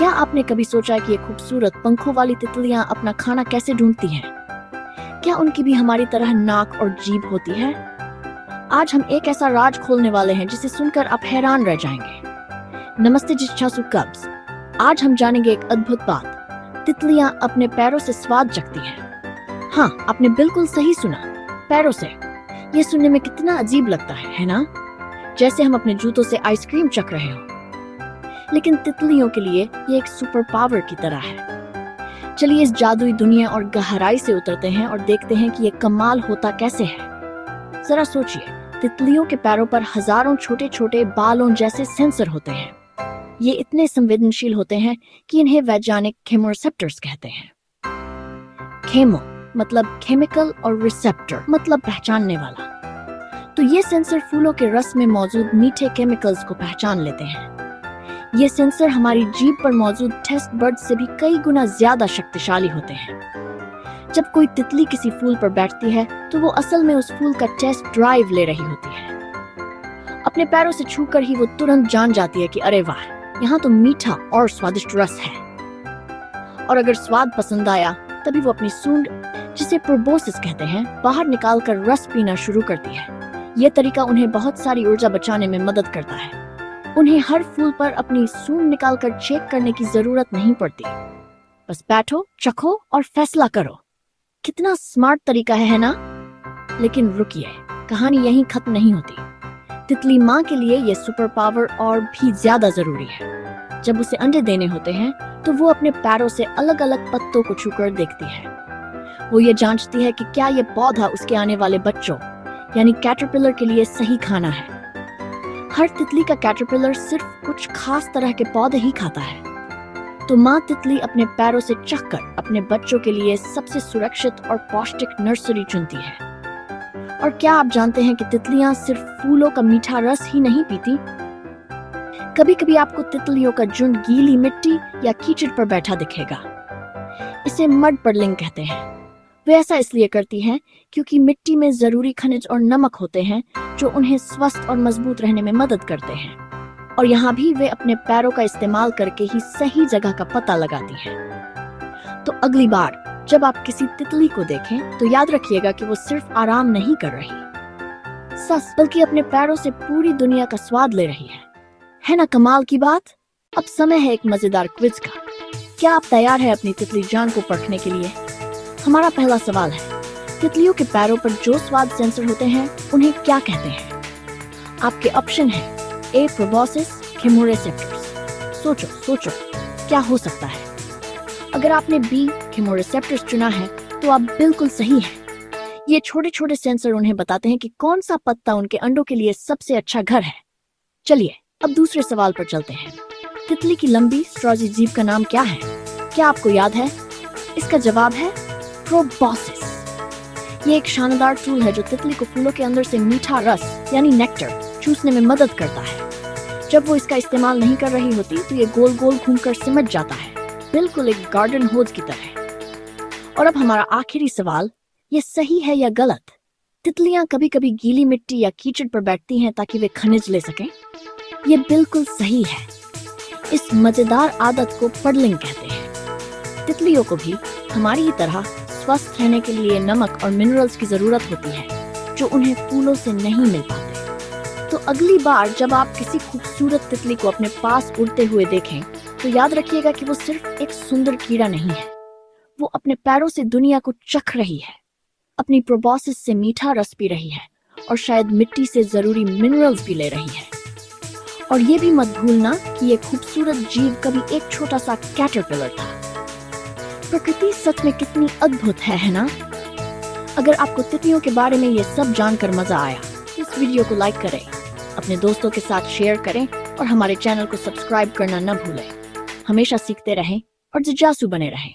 क्या आपने कभी सोचा कि ये खूबसूरत पंखों वाली तितलियां अपना खाना कैसे ढूंढती हैं? क्या उनकी भी हमारी तरह नाक और जीभ होती है? आज हम एक ऐसा राज खोलने वाले हैं जिसे सुनकर आप हैरान रह जाएंगे। नमस्ते जिज्ञासु कब्स। आज हम जानेंगे एक अद्भुत बात। तितलियां अपने पैरों से स्वाद चखती हैं। हाँ, आपने बिल्कुल सही सुना, पैरों से। ये सुनने में कितना अजीब लगता है ना? जैसे हम अपने जूतों से आइसक्रीम चख रहे हो। लेकिन तितलियों के लिए ये एक सुपर पावर की तरह है। चलिए इस जादुई दुनिया और गहराई से उतरते हैं और देखते हैं कि ये कमाल होता कैसे है। जरा सोचिए, तितलियों के पैरों पर हजारों छोटे छोटे बालों जैसे सेंसर होते हैं। ये इतने संवेदनशील होते हैं कि इन्हें वैज्ञानिक केमोरेसेप्टर्स कहते हैं। केमो मतलब केमिकल और रिसेप्टर मतलब पहचानने वाला। तो ये सेंसर फूलों के रस में मौजूद मीठे केमिकल्स को पहचान लेते हैं। ये सेंसर हमारी जीभ पर मौजूद टेस्ट बर्ड से भी कई गुना ज्यादा शक्तिशाली होते हैं। जब कोई तितली किसी फूल पर बैठती है तो वो असल में उस फूल का टेस्ट ड्राइव ले रही होती है। अपने पैरों से छूकर ही वो तुरंत जान जाती है कि अरे वाह, यहाँ तो मीठा और स्वादिष्ट रस है। और अगर स्वाद पसंद आया तभी वो अपनी सूंड, जिसे प्रोबोसिस कहते हैं, बाहर निकालकर रस पीना शुरू करती है। ये तरीका उन्हें बहुत सारी ऊर्जा बचाने में मदद करता है। उन्हें हर फूल पर अपनी सूंड निकालकर चेक करने की जरूरत नहीं पड़ती। बस बैठो, चखो और फैसला करो। कितना स्मार्ट तरीका है ना? लेकिन रुकिए, कहानी यहीं खत्म नहीं होती। तितली माँ के लिए ये सुपर पावर और भी ज्यादा जरूरी है। जब उसे अंडे देने होते हैं तो वो अपने पैरों से अलग अलग पत्तों को छूकर देखती है। वो ये जांचती है कि क्या ये पौधा उसके आने वाले बच्चों यानी कैटरपिलर के लिए सही खाना है। हर तितली का कैटरपिलर सिर्फ कुछ खास तरह के पौधे ही खाता है। तो माँ तितली अपने पैरों से चखकर अपने बच्चों के लिए सबसे सुरक्षित और पौष्टिक नर्सरी चुनती है। और क्या आप जानते हैं कि तितलियां सिर्फ फूलों का मीठा रस ही नहीं पीती? कभी कभी आपको तितलियों का झुंड गीली मिट्टी या कीचड़ पर बैठा दिखेगा। इसे मड पर्लिंग कहते हैं। वे ऐसा इसलिए करती हैं क्योंकि मिट्टी में जरूरी खनिज और नमक होते हैं जो उन्हें स्वस्थ और मजबूत रहने में मदद करते हैं। और यहाँ भी वे अपने पैरों का इस्तेमाल करके ही सही जगह का पता लगाती हैं। तो अगली बार जब आप किसी तितली को देखें तो याद रखिएगा कि वो सिर्फ आराम नहीं कर रही, बल्कि अपने पैरों से पूरी दुनिया का स्वाद ले रही है ना कमाल की बात? अब समय है एक मजेदार क्विज का। क्या आप तैयार हैं अपनी तितली जान को परखने के लिए? हमारा पहला सवाल है, तितलियों के पैरों पर जो स्वाद सेंसर होते हैं उन्हें क्या कहते हैं? आपके ऑप्शन है ए प्रोबोसिस, केमोरेसेप्टर्स। सोचो सोचो, क्या हो सकता है? अगर आपने बी केमोरेसेप्टर्स चुना है तो आप बिल्कुल सही हैं। ये छोटे छोटे सेंसर उन्हें बताते हैं कि कौन सा पत्ता उनके अंडों के लिए सबसे अच्छा घर है। चलिए अब दूसरे सवाल पर चलते हैं। तितली की लंबी स्ट्रॉजी जीभ का नाम क्या है? क्या आपको याद है? इसका जवाब है प्रोबोसिस। ये एक शानदार टूल है जो तितली को फूलों के अंदर से मीठा रस यानी नेक्टर चूसने में मदद करता है। जब वो इसका इस्तेमाल नहीं कर रही होती तो ये गोल गोल घूमकर सिमट जाता है, बिल्कुल एक गार्डन होज की तरह। और अब हमारा आखिरी सवाल, ये सही है या गलत? तितलियां कभी कभी गीली मिट्टी या कीचड़ पर बैठती हैं ताकि वे खनिज ले सकें। ये बिल्कुल सही है। इस मजेदार आदत को पर्लिंग कहते हैं। तितलियों को भी हमारी ही तरह स्वस्थ रहने के लिए नमक और मिनरल्स की जरूरत होती है जो उन्हें फूलों से नहीं मिल पाते। तो अगली बार जब आप किसी खूबसूरत तितली को अपने पास उड़ते हुए देखें तो याद रखिएगा कि वो सिर्फ एक सुंदर कीड़ा नहीं है। वो अपने पैरों से दुनिया को चख रही है, अपनी प्रोबोसिस से मीठा रस पी रही है और शायद मिट्टी से जरूरी मिनरल्स भी ले रही है। और ये भी मत भूलना कि ये खूबसूरत जीव कभी एक छोटा सा कैटरपिलर था। प्रकृति सच में कितनी अद्भुत है ना? अगर आपको तितलियों के बारे में ये सब जानकर मजा आया तो इस वीडियो को लाइक करें, अपने दोस्तों के साथ शेयर करें और हमारे चैनल को सब्सक्राइब करना न भूलें। हमेशा सीखते रहें और जिज्ञासु बने रहें।